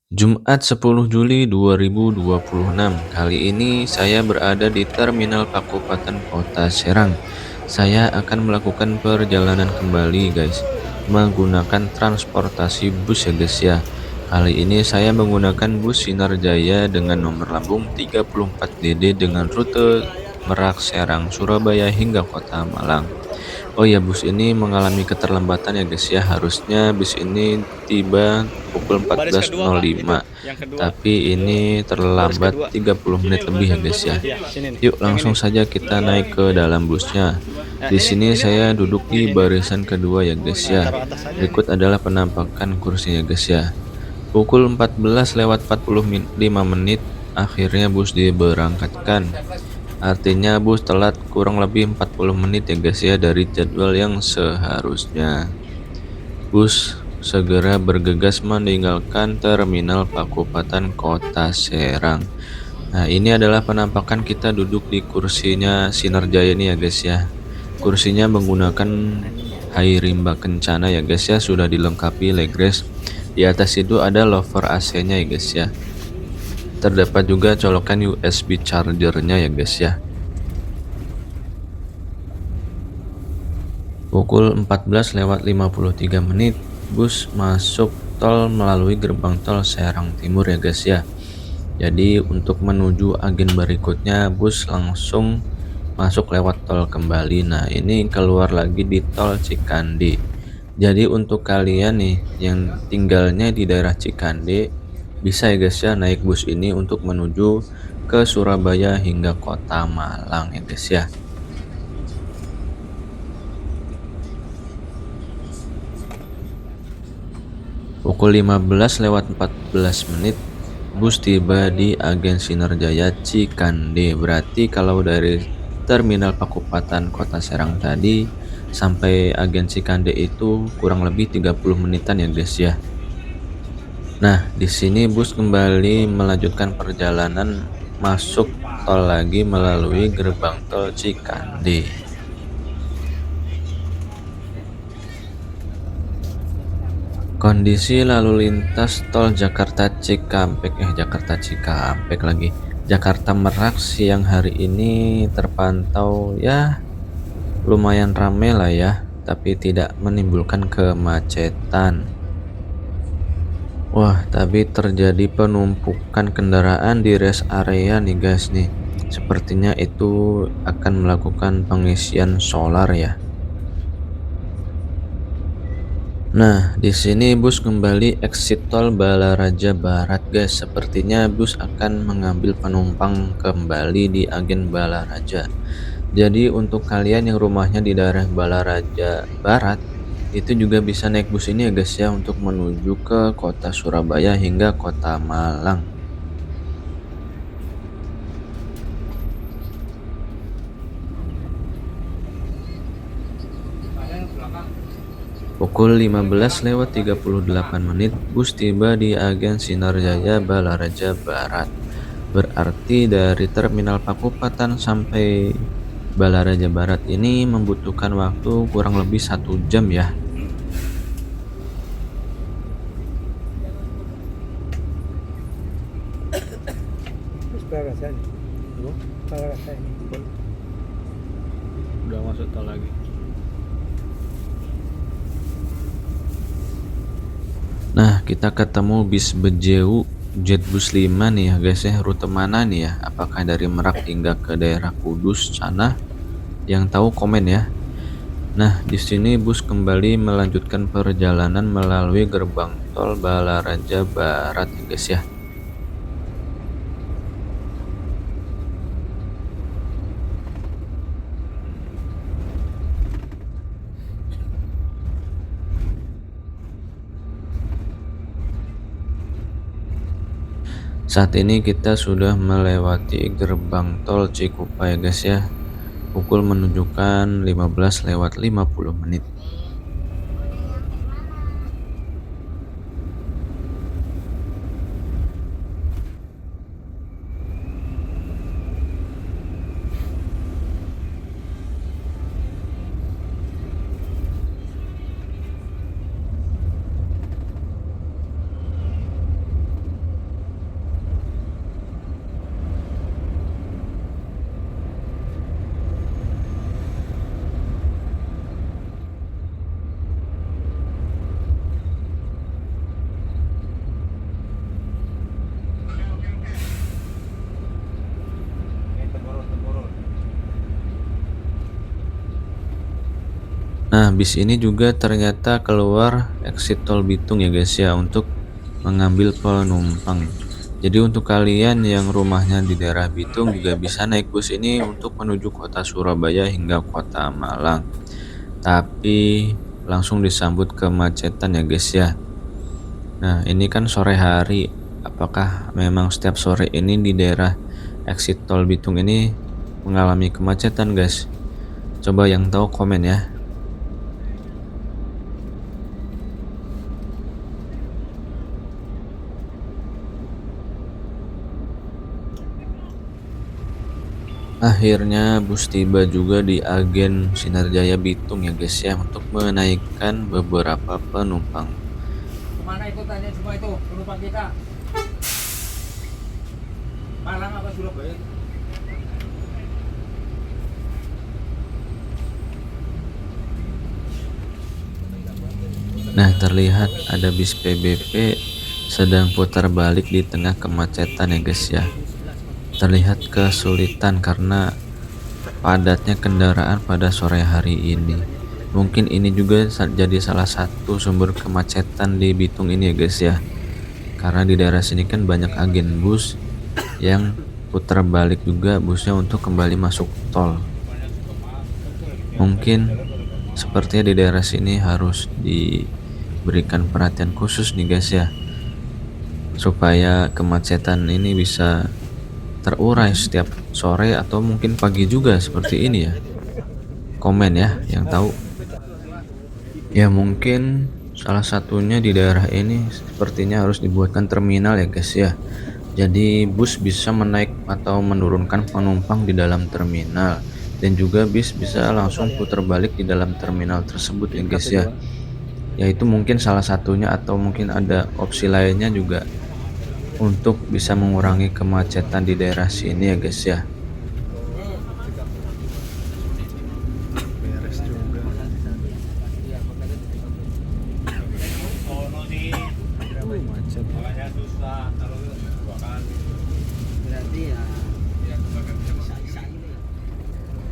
Jumat 10 Juli 2026. Kali ini saya berada di Terminal Pakupaten Kota Serang. Saya akan melakukan perjalanan kembali guys, menggunakan transportasi bus ya guys ya. Kali ini saya menggunakan bus Sinar Jaya dengan nomor lambung 34DD dengan rute Merak, Serang, Surabaya hingga Kota Malang. Oh ya, bus ini mengalami keterlambatan ya guys ya. Harusnya bus ini tiba pukul Baris kedua Pak, itu 14.05. yang kedua. Tapi ini Baris terlambat kedua. 30 menit lebih ya guys ya. Iya, sini nih. Yuk Yang ini. langsung saja kita naik ke dalam busnya. Nah, Di sini ini saya duduk di ini. barisan kedua ya guys Nah, ya. taruh atas aja nih. Berikut adalah penampakan kursinya guys ya. Pukul 14:45 menit akhirnya bus diberangkatkan. Artinya bus telat kurang lebih 40 menit ya guys ya dari jadwal yang seharusnya. Bus segera bergegas meninggalkan Terminal Pakupaten Kota Serang. Nah, ini adalah penampakan kita duduk di kursinya Sinar Jaya ini ya guys ya. Kursinya menggunakan Hai Rimba Kencana ya guys ya, sudah dilengkapi legress. Di atas itu ada lover AC-nya ya guys ya. Terdapat juga colokan USB chargernya ya guys ya. Pukul 14:53 menit, bus masuk tol melalui gerbang tol Serang Timur ya guys ya. Jadi untuk menuju agen berikutnya bus langsung masuk lewat tol kembali. Nah, ini keluar lagi di tol Cikande. Jadi untuk kalian nih yang tinggalnya di daerah Cikande, bisa ya guys ya naik bus ini untuk menuju ke Surabaya hingga Kota Malang ya guys ya. Pukul 15:14 menit, bus tiba di Agen Sinar Jaya Cikande. Berarti kalau dari Terminal Pakupaten Kota Serang tadi sampai Agen Cikande itu kurang lebih 30 menitan ya guys ya. Nah, di sini bus kembali melanjutkan perjalanan masuk tol lagi melalui gerbang tol Cikande. Kondisi lalu lintas tol Jakarta Cikampek lagi. Jakarta Merak siang hari ini terpantau ya lumayan ramai lah ya, tapi tidak menimbulkan kemacetan. Wah, tapi terjadi penumpukan kendaraan di rest area nih guys nih. Sepertinya itu akan melakukan pengisian solar ya. Nah, di sini bus kembali exit tol Balaraja Barat, guys. Sepertinya bus akan mengambil penumpang kembali di agen Balaraja. Jadi untuk kalian yang rumahnya di daerah Balaraja Barat, itu juga bisa naik bus ini ya guys ya untuk menuju ke kota Surabaya hingga kota Malang. Pukul 15:38 menit, bus tiba di agen Sinar Jaya Balaraja Barat. Berarti dari Terminal Pakupaten sampai Balaraja Barat ini membutuhkan waktu kurang lebih 1 jam ya. Udah masuk tol lagi. Nah, kita ketemu bis Bejeu Jetbus 5 nih ya guys ya. Rute mana nih ya? Apakah dari Merak hingga ke daerah Kudus sana? Yang tahu komen ya. Nah, di sini bus kembali melanjutkan perjalanan melalui gerbang tol Balaraja Barat ya guys ya. Saat ini kita sudah melewati gerbang tol Cikupa ya guys ya. Pukul menunjukkan 15:50 menit. Nah, bis ini juga ternyata keluar exit tol Bitung ya guys ya untuk mengambil penumpang. Jadi untuk kalian yang rumahnya di daerah Bitung juga bisa naik bus ini untuk menuju kota Surabaya hingga kota Malang. Tapi langsung disambut kemacetan ya guys ya. Nah, ini kan sore hari. Apakah memang setiap sore ini di daerah exit tol Bitung ini mengalami kemacetan guys? Coba yang tahu komen ya. Akhirnya bus tiba juga di agen Sinarjaya Bitung ya guys ya untuk menaikkan beberapa penumpang. Kemana itu tanya semua itu penumpang kita? Malang apa Surabaya? Nah, terlihat ada bis PBP sedang putar balik di tengah kemacetan ya guys ya. Terlihat kesulitan karena padatnya kendaraan pada sore hari ini. Mungkin ini juga jadi salah satu sumber kemacetan di Bitung ini ya guys ya. Karena di daerah sini kan banyak agen bus yang putar balik juga busnya untuk kembali masuk tol. Mungkin sepertinya di daerah sini harus diberikan perhatian khusus nih guys ya, supaya kemacetan ini bisa terurai setiap sore atau mungkin pagi juga seperti ini ya. Komen ya yang tahu. Ya mungkin salah satunya di daerah ini sepertinya harus dibuatkan terminal ya guys ya. Jadi bus bisa menaik atau menurunkan penumpang di dalam terminal dan juga bis bisa langsung putar balik di dalam terminal tersebut ya guys ya. Yaitu mungkin salah satunya atau mungkin ada opsi lainnya juga untuk bisa mengurangi kemacetan di daerah sini ya guys ya. Beres juga. Macet. Berarti ya bisa ini.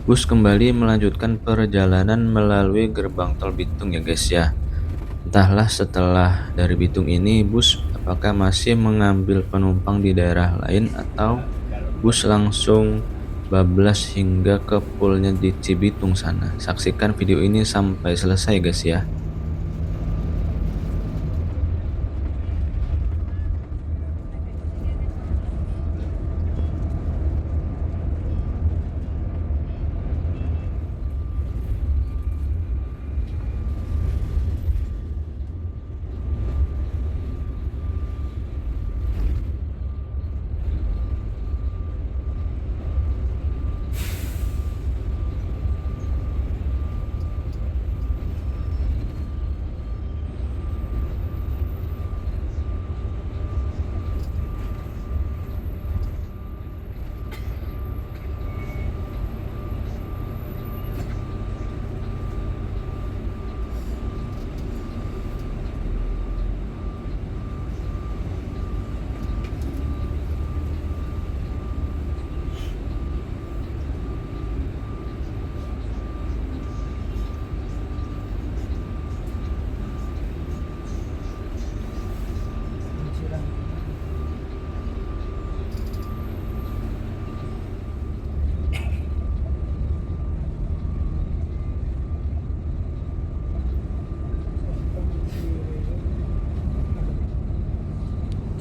Bus kembali melanjutkan perjalanan melalui gerbang tol Bitung ya guys ya. Entahlah setelah dari Bitung ini bus apakah masih mengambil penumpang di daerah lain atau bus langsung bablas hingga ke poolnya di Cibitung sana. Saksikan video ini sampai selesai guys ya.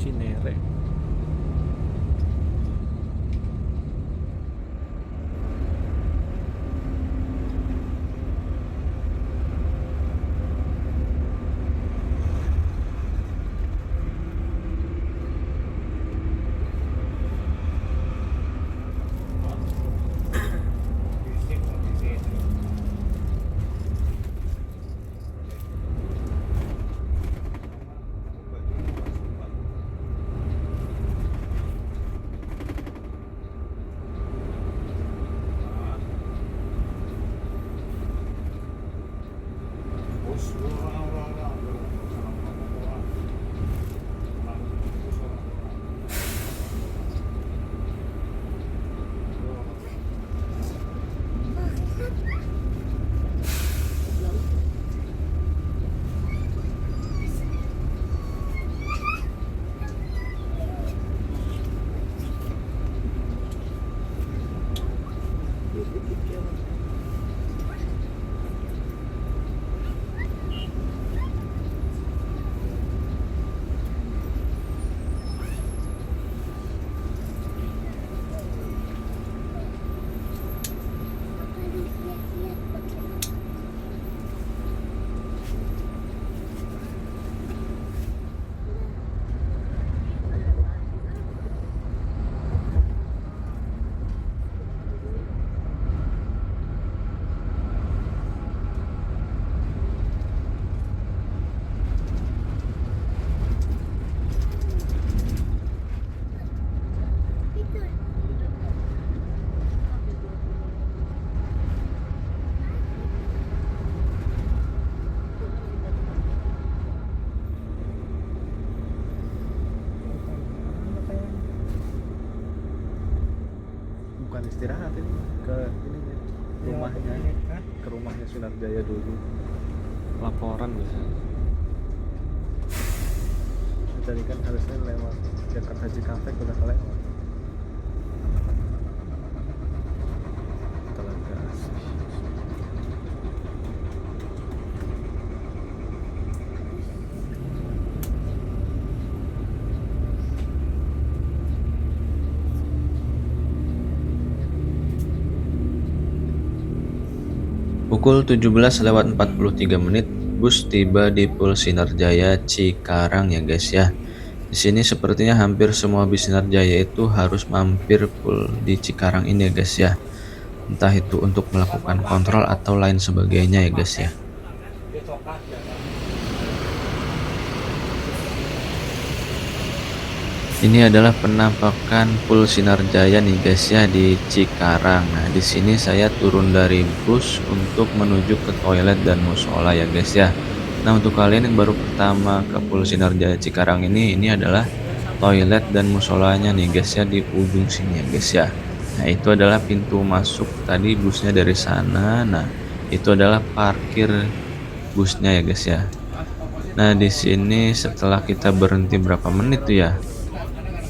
Cinere. bukan istirahat ini ke ini rumahnya, ke rumahnya Sunarjaya dulu. Laporan biasanya. Tadi kan harusnya lewat Jakarta Cikampek udah kelewat. Telaga Asih. Pukul 17:43, bus tiba di Pul Sinarjaya Cikarang ya guys ya. Di sini sepertinya hampir semua bis Sinarjaya itu harus mampir pul di Cikarang ini ya guys ya. Entah itu untuk melakukan kontrol atau lain sebagainya ya guys ya. Ini adalah penampakan Pul Sinarjaya nih guys ya di Cikarang. Nah, di sini saya turun dari bus untuk menuju ke toilet dan musola ya guys ya. Nah, untuk kalian yang baru pertama ke Pul Sinarjaya Cikarang ini adalah toilet dan musolanya nih guys ya di ujung sini ya guys ya. Nah, itu adalah pintu masuk tadi busnya dari sana. Nah, itu adalah parkir busnya ya guys ya. Nah, di sini setelah kita berhenti berapa menit tuh ya?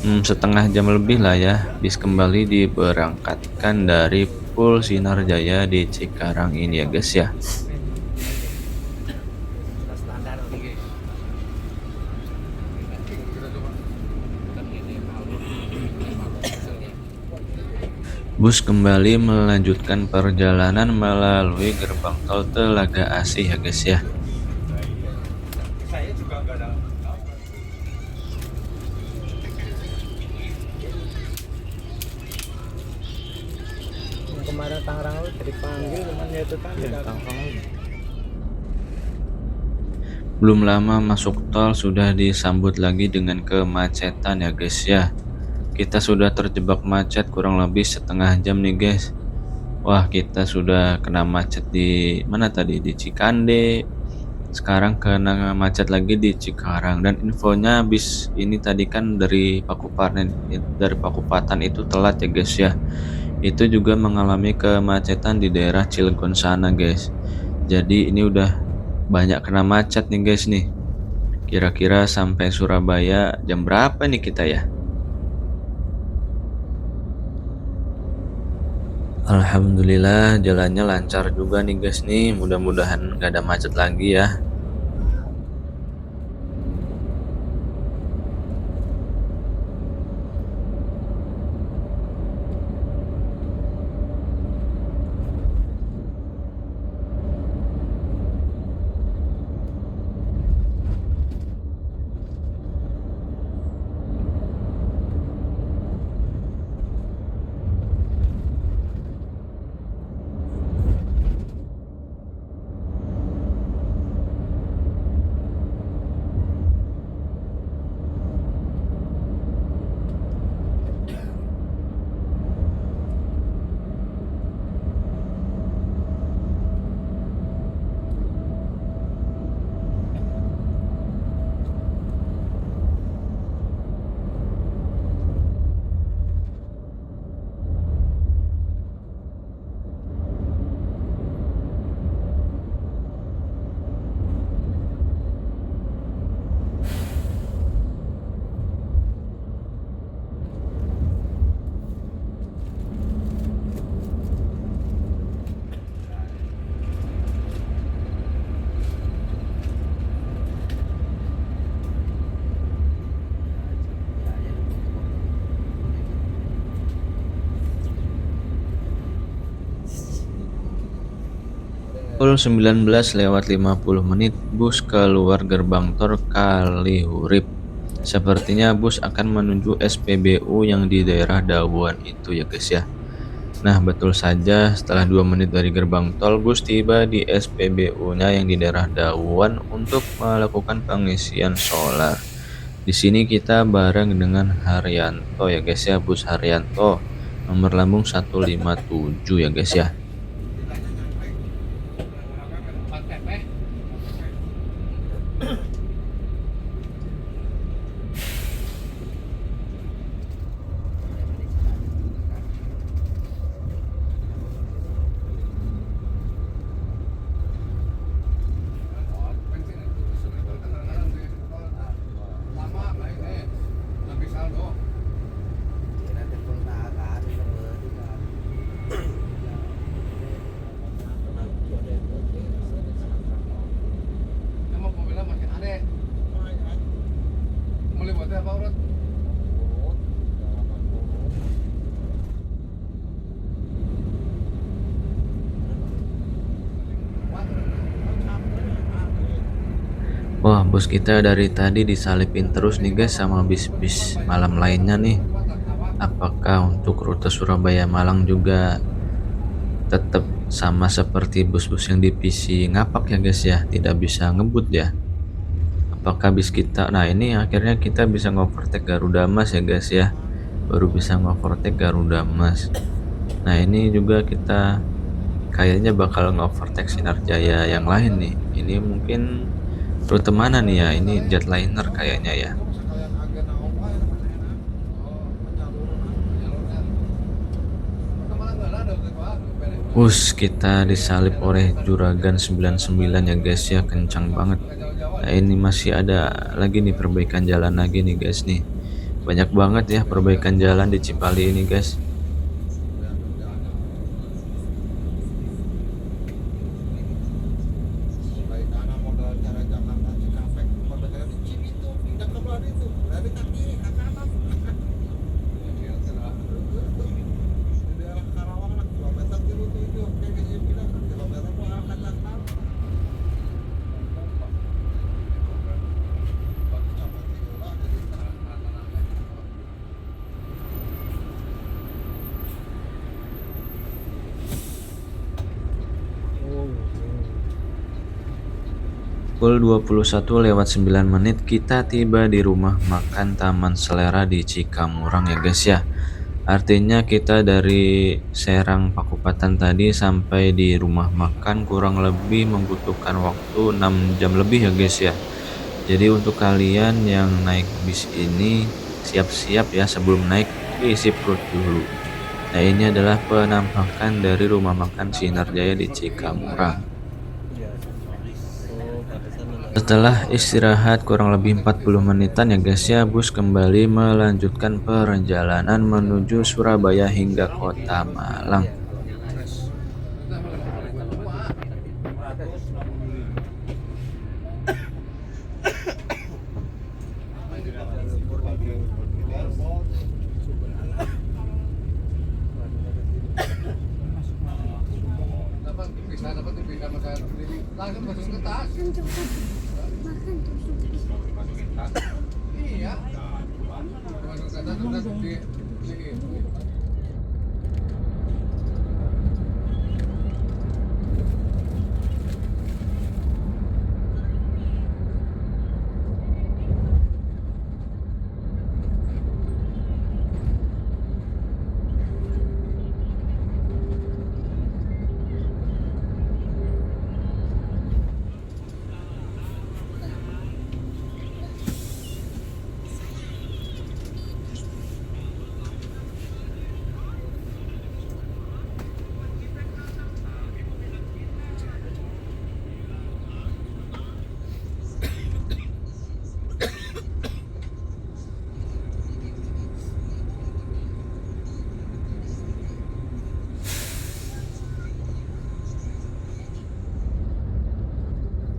Setengah jam lebih lah ya, bis kembali diberangkatkan dari Pul Sinarjaya di Cikarang ini ya guys ya. Bus kembali melanjutkan perjalanan melalui gerbang tol Telaga Asih ya guys ya. Kemarin Tangerang lu dipanggil cuman ya itu tadi Tangerang. Belum lama masuk tol sudah disambut lagi dengan kemacetan ya guys ya. Kita sudah terjebak macet kurang lebih setengah jam nih guys. Wah, kita sudah kena macet di mana tadi? Di Cikande. Sekarang kena macet lagi di Cikarang. Dan infonya bis ini tadi kan dari Pakupatan itu telat ya guys ya. Itu juga mengalami kemacetan di daerah Cilegon sana guys. Jadi ini udah banyak kena macet nih guys nih. Kira-kira sampai Surabaya jam berapa nih kita ya? Alhamdulillah jalannya lancar juga nih guys nih. Mudah-mudahan gak ada macet lagi ya. Pukul 19:50, bus keluar gerbang tol Kalihurip. Sepertinya bus akan menuju SPBU yang di daerah Dawuan itu ya guys ya. Nah, betul saja, setelah 2 menit dari gerbang tol, bus tiba di SPBU-nya yang di daerah Dawuan untuk melakukan pengisian solar. Di sini kita bareng dengan Haryanto ya guys ya, bus Haryanto nomor lambung 157 ya guys ya. Bos kita dari tadi disalipin terus nih guys sama bis-bis malam lainnya nih. Apakah untuk rute Surabaya Malang juga tetap sama seperti bus-bus yang di PC ngapak ya guys ya, tidak bisa ngebut ya? Apakah bis kita, nah ini akhirnya kita bisa ngovertake Garuda Mas ya guys ya, baru bisa ngovertake Garuda Mas. Nah ini juga kita kayaknya bakal ngovertake Sinar Jaya yang lain nih. Ini mungkin rute mana nih ya? Ini Jetliner kayaknya ya. Kita disalip oleh Juragan 99 ya guys ya, kencang banget. Nah ini masih ada lagi nih perbaikan jalan lagi nih guys nih. Banyak banget ya perbaikan jalan di Cipali ini guys. Pukul 21:09 kita tiba di rumah makan Taman Selera di Cikamurang ya guys ya. Artinya kita dari Serang Pakupatan tadi sampai di rumah makan kurang lebih membutuhkan waktu 6 jam lebih ya guys ya. Jadi untuk kalian yang naik bis ini siap-siap ya sebelum naik isi perut dulu. Nah ini adalah penampakan dari rumah makan Sinar Jaya di Cikamurang. Iya. Oh, pantesan lu nggak Setelah istirahat kurang lebih 40 menitan ya guys ya, bus kembali melanjutkan perjalanan menuju Surabaya hingga Kota Malang.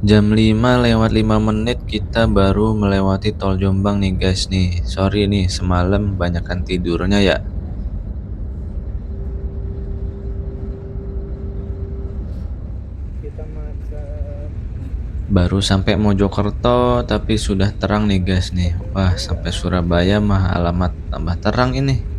Jam 5:05 kita baru melewati tol Jombang nih guys nih. Sorry nih semalam banyakan tidurnya ya. kita makan. Baru sampai Mojokerto tapi sudah terang nih guys nih. Wah sampai Surabaya mah alamat tambah terang ini.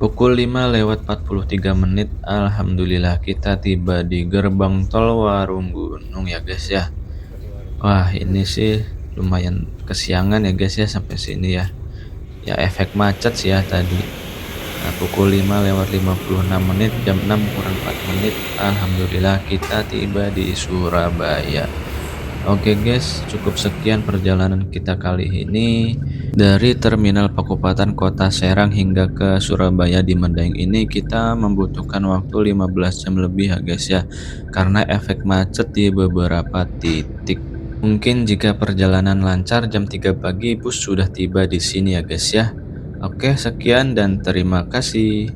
Pukul 5:43, alhamdulillah kita tiba di gerbang tol Warunggunung ya guys ya. Wah ini sih lumayan kesiangan ya guys ya sampai sini ya. Ya efek macet sih ya tadi. Nah, pukul 5:56, jam 6 kurang 4 menit, alhamdulillah kita tiba di Surabaya. Oke guys, cukup sekian perjalanan kita kali ini. Dari Terminal Pakupatan Kota Serang hingga ke Surabaya di Medaeng ini kita membutuhkan waktu 15 jam lebih ya guys ya, karena efek macet di beberapa titik. Mungkin jika perjalanan lancar jam 3 pagi bus sudah tiba di sini ya guys ya. Oke, sekian dan terima kasih.